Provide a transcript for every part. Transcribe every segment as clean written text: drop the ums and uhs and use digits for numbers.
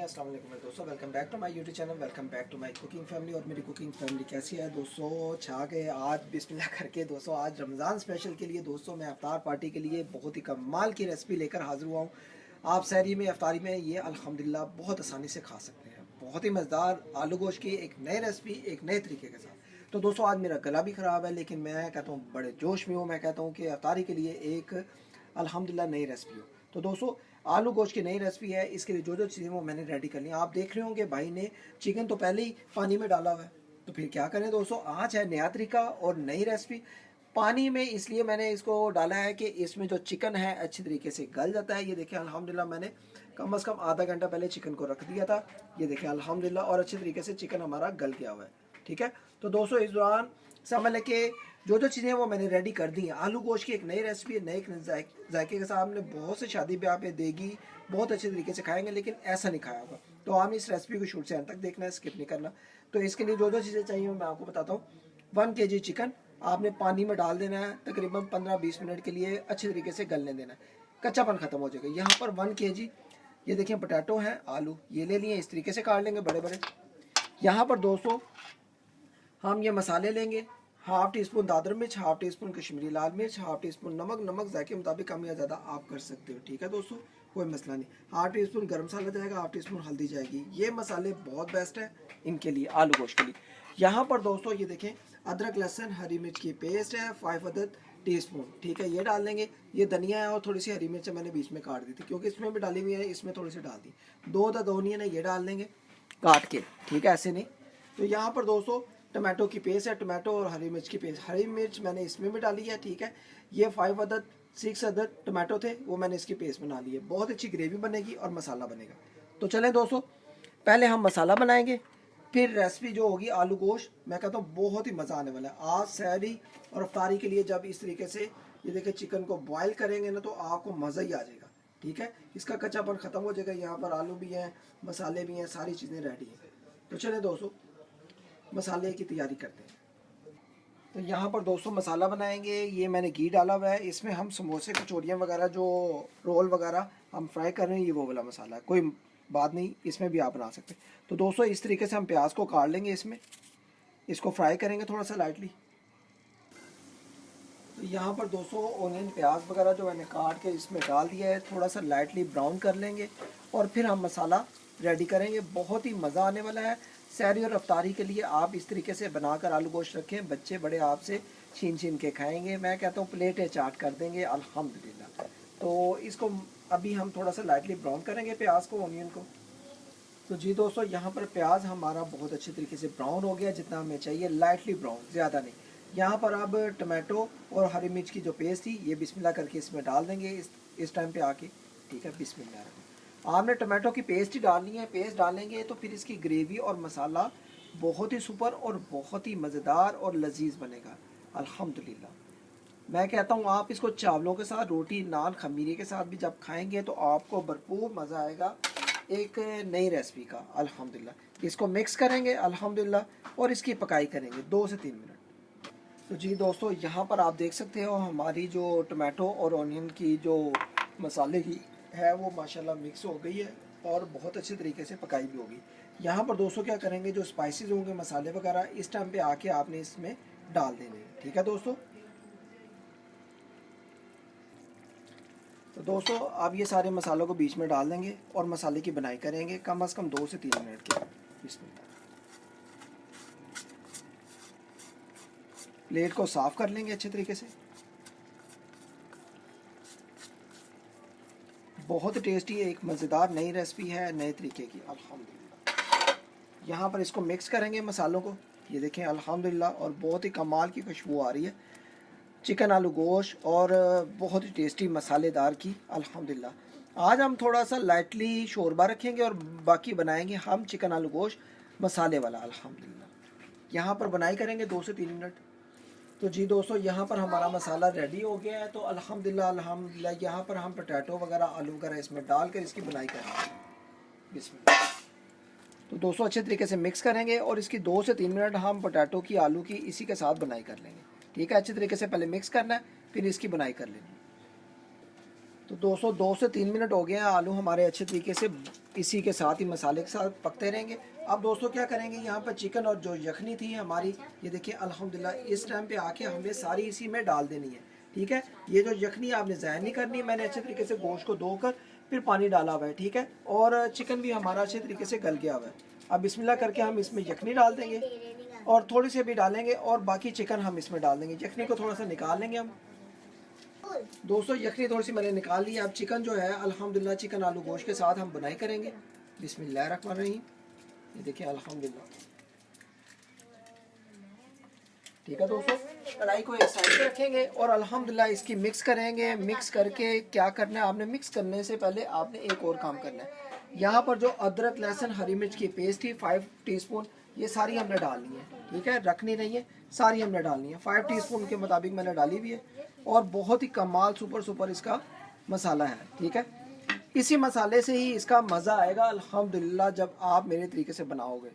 Morning, अस्सलाम वालेकुम दोस्तों। Welcome back to my YouTube channel, welcome back to my cooking family. और मेरी कुकिंग फैमिली कैसी है दोस्तों? छा गए आज बिस्मिल्लाह करके दोस्तों। आज रमज़ान स्पेशल के लिए दोस्तों मैं अफ्तार पार्टी के लिए बहुत ही कमाल की रेसिपी लेकर हाजिर हुआ हूँ। आप सहरी में अफ्तारी में ये अल्हम्दुलिल्लाह बहुत आसानी से खा सकते हैं। बहुत ही मज़ेदार आलू गोश्त की एक नई रेसिपी एक नए तरीके के साथ। तो दोस्तों आज मेरा गला भी ख़राब है, लेकिन मैं कहता हूँ बड़े जोश में हूँ। मैं कहता हूँ कि अफ्तारी के लिए एक अल्हम्दुलिल्लाह नई रेसिपी हो। तो दोस्तों आलू गोश्त की नई रेसिपी है। इसके लिए जो जो चीज़ें वो मैंने रेडी कर ली। आप देख रहे होंगे भाई ने चिकन तो पहले ही पानी में डाला हुआ है, तो फिर क्या करें दोस्तों, आज है नया तरीका और नई रेसिपी। पानी में इसलिए मैंने इसको डाला है कि इसमें जो चिकन है अच्छी तरीके से गल जाता है। ये देखिए अल्हम्दुलिल्लाह मैंने कम से कम आधा घंटा पहले चिकन को रख दिया था। ये देखिए अल्हम्दुलिल्लाह और अच्छी तरीके से चिकन हमारा गल गया हुआ है। ठीक है, तो दोस्तों इस दौरान समझ लें कि जो जो चीज़ें वो मैंने रेडी कर दी हैं। आलू गोश्त की एक नई रेसिपी है, नए जायके के साथ। हमने बहुत से शादी ब्याह पे देगी बहुत अच्छे तरीके से खाएंगे, लेकिन ऐसा नहीं खाया होगा। तो हम इस रेसिपी को शुरू से अंत तक देखना है, स्किप नहीं करना। तो इसके लिए जो जो चीज़ें चाहिए मैं आपको बताता हूँ। 1 kg चिकन आपने पानी में डाल देना है, तकरीबन 15-20 मिनट के लिए अच्छे तरीके से गलने देना है, कच्चापन ख़त्म हो जाएगा। यहाँ पर 1 kg ये देखिए पोटैटो हैं, आलू ये ले लिए, इस तरीके से काट लेंगे बड़े बड़े। यहाँ पर दोस्तों हम ये मसाले लेंगे। हाफ़ टी स्पून दादर मिर्च, हाफ़ टी स्पून कश्मीरी लाल मिर्च, हाफ़ टी स्पून नमक। नमक जायके मुताबिक कम या ज़्यादा आप कर सकते हो, ठीक है दोस्तों, कोई मसला नहीं। हाफ़ टी स्पून गर्म मसाला जाएगा, हाफ़ टी स्पून हल्दी जाएगी। ये मसाले बहुत बेस्ट है इनके लिए, आलू गोश्त के लिए। यहाँ पर दोस्तों ये देखें अदरक लहसुन हरी मिर्च की पेस्ट है 5 अदद टीस्पून, ठीक है, ये डाल देंगे। ये धनिया है और थोड़ी सी हरी मिर्च मैंने बीच में काट दी थी, क्योंकि इसमें भी डाली हुई है, इसमें थोड़ी सी डाल दी। 2 अदद ओनियन है, ये डाल देंगे काट के, ठीक है, ऐसे नहीं। तो यहाँ पर दोस्तों टमाटो की पेस्ट है, टमाटो और हरी मिर्च की पेस्ट। हरी मिर्च मैंने इसमें भी डाली है, ठीक है। ये 5 अदद 6 अदद टमाटो थे, वो मैंने इसकी पेस्ट बना ली है। बहुत अच्छी ग्रेवी बनेगी और मसाला बनेगा। तो चलें दोस्तों, पहले हम मसाला बनाएंगे, फिर रेसिपी जो होगी आलू गोश्त। मैं कहता हूँ बहुत ही मज़ा आने वाला है आज सहरी और अफ्तारी के लिए। जब इस तरीके से ये देखिए चिकन को बॉयल करेंगे ना, तो आपको मज़ा ही आ जाएगा, ठीक है। इसका कच्चापन ख़त्म हो जाएगा। यहाँ पर आलू भी हैं, मसाले भी हैं, सारी चीज़ें रेडी हैं। तो चलें दोस्तों मसाले की तैयारी करते हैं। तो यहाँ पर दोस्तों मसाला बनाएंगे। ये मैंने घी डाला हुआ है, इसमें हम समोसे कचौरियाँ वगैरह जो रोल वगैरह हम फ्राई कर रहे हैं, ये वो वाला मसाला है, कोई बात नहीं, इसमें भी आप बना सकते हैं। तो दोस्तों इस तरीके से हम प्याज को काट लेंगे, इसमें इसको फ्राई करेंगे थोड़ा सा लाइटली। तो यहाँ पर दोस्तों ऑनियन प्याज वगैरह जो मैंने काट के इसमें डाल दिया है, थोड़ा सा लाइटली ब्राउन कर लेंगे और फिर हम मसाला रेडी करेंगे। बहुत ही मज़ा आने वाला है सहरी और अफ्तारी के लिए। आप इस तरीके से बनाकर आलू गोश्त रखें, बच्चे बड़े आपसे छीन छीन के खाएंगे। मैं कहता हूँ प्लेटें चाट कर देंगे अल्हम्दुलिल्लाह। तो इसको अभी हम थोड़ा सा लाइटली ब्राउन करेंगे प्याज को, ऑनियन को। तो जी दोस्तों यहाँ पर प्याज हमारा बहुत अच्छे तरीके से ब्राउन हो गया, जितना हमें चाहिए, लाइटली ब्राउन, ज़्यादा नहीं। यहाँ पर अब टमाटो और हरी मिर्च की जो पेस्ट थी ये बिस्मिल्लाह करके इसमें डाल देंगे इस टाइम पे आके, ठीक है। बिस्मिल्लाह, आपने टमाटो की पेस्ट ही डालनी है। पेस्ट डालेंगे तो फिर इसकी ग्रेवी और मसाला बहुत ही सुपर और बहुत ही मज़ेदार और लजीज बनेगा अल्हम्दुलिल्लाह। मैं कहता हूँ आप इसको चावलों के साथ, रोटी नान खमीरे के साथ भी जब खाएंगे तो आपको भरपूर मज़ा आएगा एक नई रेसिपी का अल्हम्दुलिल्लाह। इसको मिक्स करेंगे अल्हम्दुलिल्लाह और इसकी पकाई करेंगे 2 से 3 मिनट। तो जी दोस्तों यहाँ पर आप देख सकते हो हमारी जो टमाटो और ऑनियन की जो मसाले की है वो माशाल्लाह मिक्स हो गई है और बहुत अच्छे तरीके से पकाई भी होगी। यहाँ पर दोस्तों क्या करेंगे, जो स्पाइसेस होंगे मसाले वगैरह इस टाइम पे आके आपने इसमें डाल देने हैं, ठीक है दोस्तों। तो दोस्तों अब ये सारे मसालों को बीच में डाल देंगे और मसाले की बनाई करेंगे कम से कम 2 से 3 मिनट के। इसमें प्लेट को साफ़ कर लेंगे अच्छे तरीके से। बहुत टेस्टी एक मज़ेदार नई रेसिपी है नए तरीके की अल्हम्दुलिल्लाह। यहाँ पर इसको मिक्स करेंगे मसालों को, ये देखें अल्हम्दुलिल्लाह, और बहुत ही कमाल की खुशबू आ रही है चिकन आलू गोश्त और बहुत ही टेस्टी मसालेदार की अल्हम्दुलिल्लाह। आज हम थोड़ा सा लाइटली शोरबा रखेंगे और बाकी बनाएंगे हम चिकन आलू गोश्त मसाले वाला अल्हम्दुलिल्लाह। यहाँ पर बनाई करेंगे 2 से 3 मिनट। तो जी दोस्तों यहाँ पर हमारा मसाला रेडी हो गया है। तो अल्हम्दुलिल्लाह अल्हम्दुलिल्लाह यहाँ पर हम पोटैटो वगैरह आलू वगैरह इसमें डाल कर इसकी बनाई करेंगे बिस्मिल्लाह। तो दोस्तों अच्छे तरीके से मिक्स करेंगे और इसकी 2 से 3 मिनट हम पोटैटो की आलू की इसी के साथ बनाई कर लेंगे, ठीक है। अच्छे तरीके से पहले मिक्स करना है, फिर इसकी बनाई कर लेनी। तो 2 से 3 मिनट हो गए हैं, आलू हमारे अच्छे तरीके से इसी के साथ ही मसाले के साथ पकते रहेंगे। अब दोस्तों क्या करेंगे, यहाँ पर चिकन और जो यखनी थी हमारी, ये देखिए अल्हम्दुलिल्लाह इस टाइम पे आके हमें सारी इसी में डाल देनी है। ठीक है, ये जो यखनी आपने ज़ाया नहीं करनी, मैंने अच्छे तरीके से गोश्त को धोकर फिर पानी डाला हुआ है। ठीक है, और चिकन भी हमारा अच्छे तरीके से गल गया हुआ है। अब बिस्मिल्लाह करके हम इसमें यखनी डाल देंगे और थोड़ी सी भी डालेंगे और बाकी चिकन हम इसमें डाल देंगे। यखनी को थोड़ा सा निकाल लेंगे हम। दोस्तों यखनी थोड़ी सी मैंने निकाल ली। अब चिकन जो है अल्हम्दुलिल्लाह चिकन आलू गोश्त के साथ हम बनाई करेंगे। बिस्मिल्लाहिर्रहमानिर्रहीम। ये देखिए अल्हम्दुलिल्लाह। ठीक है दोस्तों, कढ़ाई को एक साइड पे रखेंगे और अल्हम्दुलिल्लाह इसकी मिक्स करेंगे। मिक्स करके क्या करना है आपने, मिक्स करने से पहले आपने एक और काम करना है। यहाँ पर जो अदरक लहसुन हरी मिर्च की पेस्ट थी 5 टीस्पून, ये सारी हमने डालनी है। ठीक है, रखनी नहीं है, सारी हमने डालनी है। 5 टीस्पून के मुताबिक मैंने डाली भी है और बहुत ही कमाल सुपर इसका मसाला है। ठीक है, इसी मसाले से ही इसका मज़ा आएगा अल्हम्दुलिल्लाह जब आप मेरे तरीके से बनाओगे।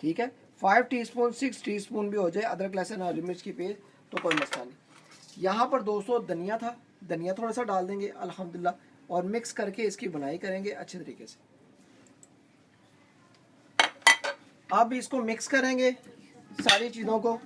ठीक है, 5 टीस्पून 6 टीस्पून भी हो जाए अदरक लहसुन हरी मिर्च की पेस्ट तो कोई मसला नहीं। यहाँ पर दोस्तों धनिया था, धनिया थोड़ा सा डाल देंगे अल्हम्दुलिल्लाह और मिक्स करके इसकी बुनाई करेंगे अच्छे तरीके से। अब इसको मिक्स करेंगे सारी चीज़ों को।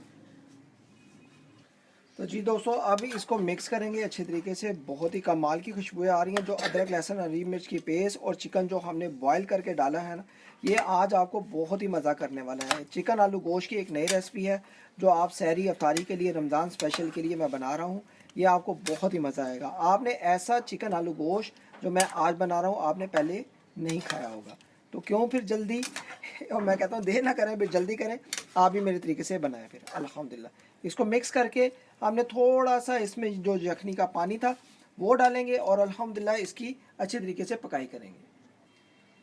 तो जी दोस्तों अब इसको मिक्स करेंगे अच्छे तरीके से। बहुत ही कमाल की खुशबुएं आ रही हैं। जो अदरक लहसुन हरी मिर्च की पेस्ट और चिकन जो हमने बॉईल करके डाला है ना, ये आज आपको बहुत ही मज़ा करने वाला है। चिकन आलू गोश्त की एक नई रेसिपी है जो आप सहरी अफ्तारी के लिए रमज़ान स्पेशल के लिए मैं बना रहा हूँ। ये आपको बहुत ही मज़ा आएगा। आपने ऐसा चिकन आलू गोश्त जो मैं आज बना रहा हूँ आपने पहले नहीं खाया होगा, तो क्यों फिर जल्दी और मैं कहता हूँ देर ना करें, फिर जल्दी करें, आप भी मेरे तरीके से बनाएं। फिर अल्हम्दुलिल्लाह इसको मिक्स करके हमने थोड़ा सा इसमें जो यखनी का पानी था वो डालेंगे और अल्हम्दुलिल्लाह इसकी अच्छे तरीके से पकाई करेंगे।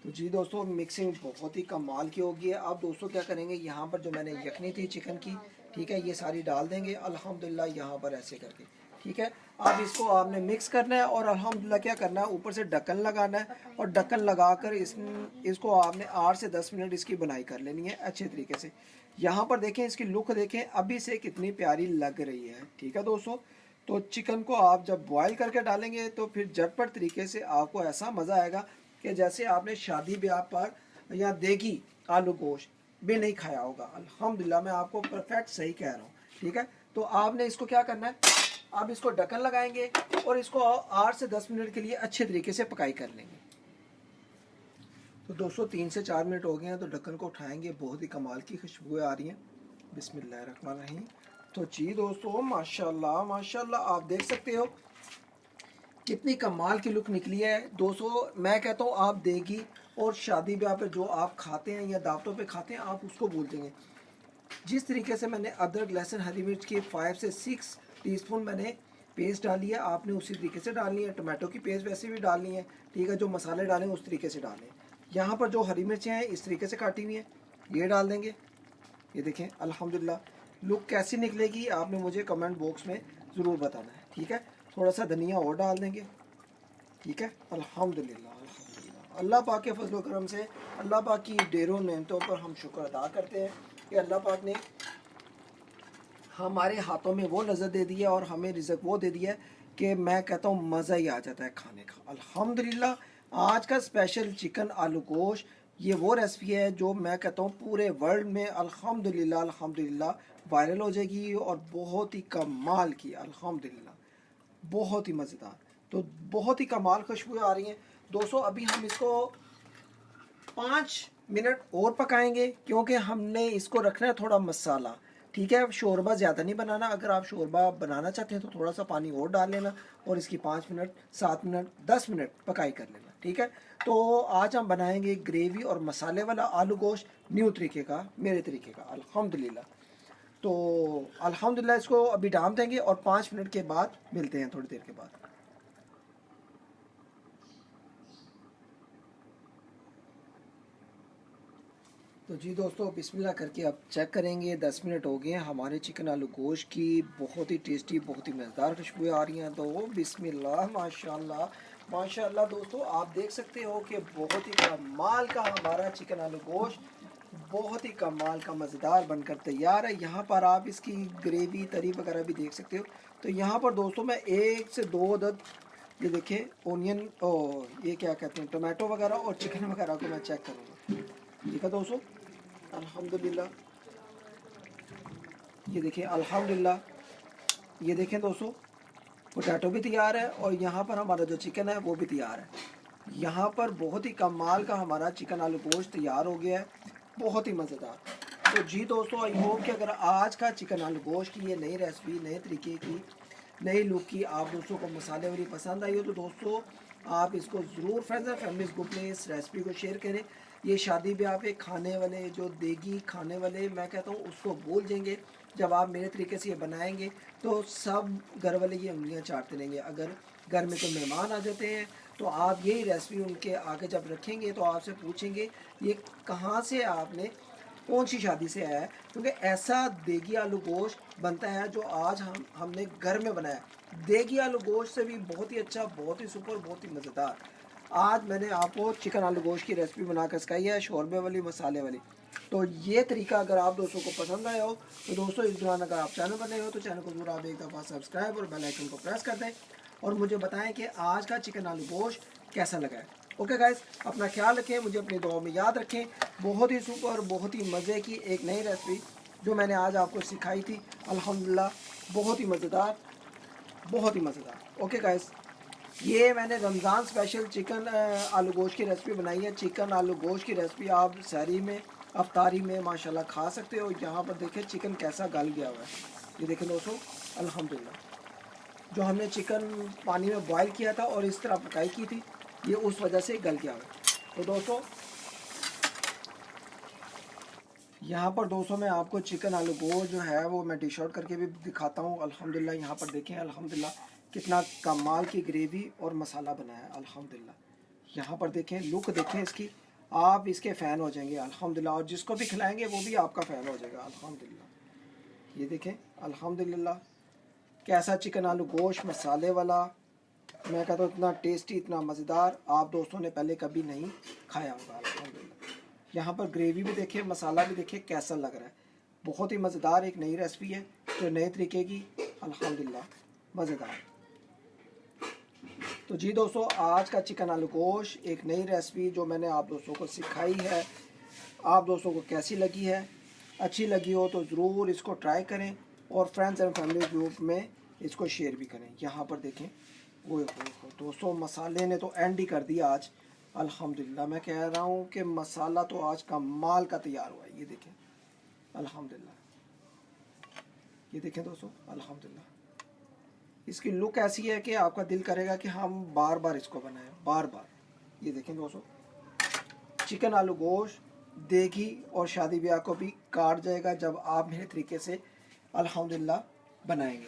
तो जी दोस्तों मिक्सिंग बहुत ही कमाल की होगी। अब दोस्तों क्या करेंगे, यहाँ पर जो मैंने यखनी थी चिकन की, ठीक है, ये सारी डाल देंगे अल्हम्दुलिल्लाह यहाँ पर ऐसे करके। ठीक है, अब इसको आपने मिक्स करना है और अल्हम्दुलिल्लाह क्या करना है, ऊपर से ढक्कन लगाना है और ढक्कन लगाकर इसको आपने 8 से 10 मिनट इसकी बुनाई कर लेनी है अच्छे तरीके से। यहाँ पर देखें इसकी लुक देखें अभी से कितनी प्यारी लग रही है। ठीक है दोस्तों, तो चिकन को आप जब बॉयल करके डालेंगे तो फिर झटपट तरीके से आपको ऐसा मज़ा आएगा कि जैसे आपने शादी ब्याह पर या देगी आलू गोश्त भी नहीं खाया होगा। अल्हम्दुलिल्लाह मैं आपको परफेक्ट सही कह रहा हूँ। ठीक है, तो आपने इसको क्या करना है, आप इसको ढक्कन लगाएंगे और इसको 8 से 10 मिनट के लिए अच्छे तरीके से पकाई कर लेंगे। तो दोस्तों 3 से 4 मिनट हो गए हैं, तो ढक्कन को उठाएंगे। बहुत ही कमाल की खुशबुएं आ रही हैं। बिस्मिल्लाहिर्रहमानिर्रहीम। तो जी दोस्तों माशाल्लाह माशाल्लाह आप देख सकते हो कितनी कमाल की लुक निकली है। दोस्तों मैं कहता हूँ आप देगी और शादी ब्याह पे जो आप खाते हैं या दावतों पे खाते हैं आप उसको भूल जाएंगे। जिस तरीके से मैंने अदरक लहसुन हरी मिर्च की 5 से 6 टीस्पून मैंने पेस्ट डाली है, आपने उसी तरीके से डालनी है। टमाटो की पेस्ट वैसे भी डालनी है। ठीक है, जो मसाले डालें उस तरीके से डालें। यहाँ पर जो हरी मिर्चें हैं इस तरीके से काटी हुई हैं ये डाल देंगे। ये देखें अल्हम्दुलिल्लाह लुक कैसी निकलेगी आपने मुझे कमेंट बॉक्स में ज़रूर बताना है। ठीक है, थोड़ा सा धनिया और डाल देंगे। ठीक है, अल्हम्दुलिल्लाह अल्हम्दुलिल्लाह अल्लाह पाक के फजल करम से, अल्लाह पाक की ढेरों नेमतों पर हम शुक्र अदा करते हैं कि अल्लाह पाक ने हमारे हाथों में वो लज़्ज़त दे दी है और हमें रिज़्क़ वो दे दिया है कि मैं कहता हूँ मज़ा ही आ जाता है खाने का। अल्हम्दुलिल्लाह आज का स्पेशल चिकन आलू गोश्त ये वो रेसिपी है जो मैं कहता हूँ पूरे वर्ल्ड में अल्हम्दुलिल्लाह अल्हम्दुलिल्लाह वायरल हो जाएगी और बहुत ही कमाल की अल्हम्दुलिल्लाह बहुत ही मज़ेदार। तो बहुत ही कमाल खुशबू आ रही हैं। दोस्तों अभी हम इसको 5 मिनट और पकाएंगे क्योंकि हमने इसको रखना है थोड़ा मसाला। ठीक है, शोरबा ज़्यादा नहीं बनाना। अगर आप शोरबा बनाना चाहते हैं तो थोड़ा सा पानी और डाल लेना और इसकी 5 मिनट 7 मिनट 10 मिनट पकाई कर लेना। ठीक है, तो आज हम बनाएंगे ग्रेवी और मसाले वाला आलू गोश्त न्यू तरीके का, मेरे तरीके का अल्हम्दुलिल्लाह। तो अल्हम्दुलिल्लाह इसको अभी डाल देंगे और 5 मिनट के बाद मिलते हैं, थोड़ी देर के बाद। तो जी दोस्तों बिस्मिल्लाह करके अब चेक करेंगे। 10 मिनट हो गए हैं हमारे चिकन आलू गोश्त की। बहुत ही टेस्टी बहुत ही मज़ेदार खुशबुएं आ रही हैं। तो बिस्मिल्लाह माशाल्लाह माशाल्लाह। दोस्तों आप देख सकते हो कि बहुत ही कमाल का हमारा चिकन आलू गोश्त बहुत ही कमाल का मज़ेदार बनकर तैयार है। यहाँ पर आप इसकी ग्रेवी तरी वगैरह भी देख सकते हो। तो यहाँ पर दोस्तों मैं 1 से 2 अदद ये देखिए ओनियन, ओ ये क्या कहते हैं, टोमेटो वगैरह और चिकन वगैरह को मैं चेक करूँगा। ठीक है दोस्तों, अल्हम्दुलिल्लाह। ये देखिए अल्हम्दुलिल्लाह, ये देखें दोस्तों, पोटैटो भी तैयार है और यहाँ पर हमारा जो चिकन है वो भी तैयार है। यहाँ पर बहुत ही कमाल का हमारा चिकन आलू गोश्त तैयार हो गया है, बहुत ही मज़ेदार। तो जी दोस्तों, आई होप कि अगर आज का चिकन आलू गोश्त की ये नई रेसिपी, नए तरीके की, नई लुक की आप दोस्तों को मसाले वाली पसंद आई हो, तो दोस्तों आप इसको ज़रूर फ्रेंड्स एंड फैमिली ग्रुप में इस रेसिपी को शेयर करें। ये शादी ब्याह पे खाने वाले, जो देगी खाने वाले मैं कहता हूँ, उसको भूल जाएंगे जब आप मेरे तरीके से ये बनाएंगे। तो सब घर वाले ये उंगलियां चाटते रहेंगे। अगर घर में कोई मेहमान आ जाते हैं तो आप यही रेसिपी उनके आगे जब रखेंगे तो आपसे पूछेंगे ये कहाँ से आपने, कौन सी शादी से आया है, क्योंकि ऐसा देगी आलू गोश्त बनता है जो आज हमने घर में बनाया। देगी आलू गोश्त से भी बहुत ही अच्छा, बहुत ही सुपर, बहुत ही मज़ेदार। आज मैंने आपको चिकन आलू गोश्त की रेसिपी बनाकर सिखाई है, शोरबे वाली, मसाले वाली। तो ये तरीका अगर आप दोस्तों को पसंद आया हो तो दोस्तों इस दौरान अगर आप चैनल पर नए हो तो चैनल को जरूर आप एक दफ़ा सब्सक्राइब और बेल आइकन को प्रेस कर दें और मुझे बताएं कि आज का चिकन आलू गोश्त कैसा लगा है। ओके गाइस, अपना ख्याल रखें, मुझे अपनी दुआ में याद रखें। बहुत ही सुपर, बहुत ही मज़े की एक नई रेसिपी जो मैंने आज आपको सिखाई थी, अल्हम्दुलिल्लाह बहुत ही मज़ेदार, बहुत ही मज़ेदार। ओके गाइस, ये मैंने रमज़ान स्पेशल चिकन आलू गोश्त की रेसिपी बनाई है। चिकन आलू गोश्त की रेसिपी आप सहरी में, अफ्तारी में माशाल्लाह खा सकते हो। यहाँ पर देखें चिकन कैसा गल गया हुआ है। ये देखें दोस्तों, अल्हम्दुलिल्लाह जो हमने चिकन पानी में बॉयल किया था और इस तरह पकाई की थी, ये उस वजह से गल गया हुआ है। तो दोस्तों यहाँ पर दोस्तों मैं आपको चिकन आलू गोश्त जो है वो मैं डिश आउट करके भी दिखाता हूँ। अल्हम्दुलिल्लाह यहाँ पर देखें, अल्हम्दुलिल्लाह कितना कमाल की ग्रेवी और मसाला बना है। अल्हम्दुलिल्लाह यहाँ पर देखें, लुक देखें इसकी, आप इसके फ़ैन हो जाएंगे अल्हम्दुलिल्लाह, और जिसको भी खिलाएंगे वो भी आपका फ़ैन हो जाएगा अल्हम्दुलिल्लाह। ये देखें अल्हम्दुलिल्लाह कैसा चिकन आलू गोश्त मसाले वाला, मैं कहता हूँ इतना टेस्टी, इतना मज़ेदार आप दोस्तों ने पहले कभी नहीं खाया होगा अल्हम्दुलिल्लाह। यहाँ पर ग्रेवी भी देखें, मसाला भी देखें कैसा लग रहा है। बहुत ही मज़ेदार एक नई रेसिपी है जो नए तरीके की, अल्हम्दुलिल्लाह मज़ेदार। तो जी दोस्तों, आज का चिकन आलू गोश्त एक नई रेसिपी जो मैंने आप दोस्तों को सिखाई है, आप दोस्तों को कैसी लगी है? अच्छी लगी हो तो ज़रूर इसको ट्राई करें और फ्रेंड्स एंड फैमिली ग्रुप में इसको शेयर भी करें। यहाँ पर देखें, वो दोस्तों मसाले ने तो एंड ही कर दिया आज अल्हम्दुलिल्लाह। मैं कह रहा हूँ कि मसाला तो आज कमाल का तैयार हुआ है। ये देखें अल्हम्दुलिल्लाह, ये देखें दोस्तों अल्हम्दुलिल्लाह, इसकी लुक ऐसी है कि आपका दिल करेगा कि हम बार बार इसको बनाएं, बार बार। ये देखें दोस्तों, चिकन आलू गोश्त देगी और शादी ब्याह को भी काट जाएगा जब आप मेरे तरीके से अल्हम्दुलिल्लाह बनाएंगे,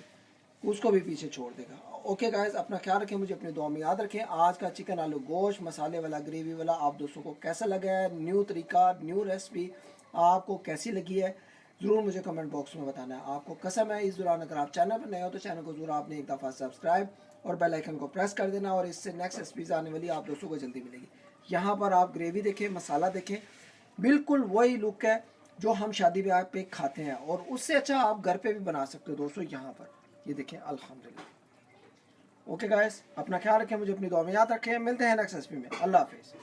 उसको भी पीछे छोड़ देगा। ओके गाइस, अपना ख्याल रखें, मुझे अपनी दुआ में याद रखें। आज का चिकन आलू गोश्त मसाले वाला, ग्रेवी वाला आप दोस्तों को कैसा लगा है? न्यू तरीका, न्यू रेसिपी आपको कैसी लगी है? ज़रूर मुझे कमेंट बॉक्स में बताना है। आपको कसम है, इस दौरान अगर आप चैनल पर नए हो तो चैनल को ज़रूर आपने एक दफ़ा सब्सक्राइब और बेल आइकन को प्रेस कर देना, और इससे नेक्स्ट रेसिपीज़ आने वाली आप दोस्तों को जल्दी मिलेगी। यहाँ पर आप ग्रेवी देखें, मसाला देखें, बिल्कुल वही लुक है जो हम शादी ब्याह पे खाते हैं, और उससे अच्छा आप घर पे भी बना सकते हो दोस्तों। यहाँ पर ये देखें अल्हम्दुलिल्लाह। ओके गाइस, अपना ख्याल रखें, मुझे अपनी दुआ में याद रखें। मिलते हैं नेक्स्ट रेसिपी में। अल्लाह हाफिज़।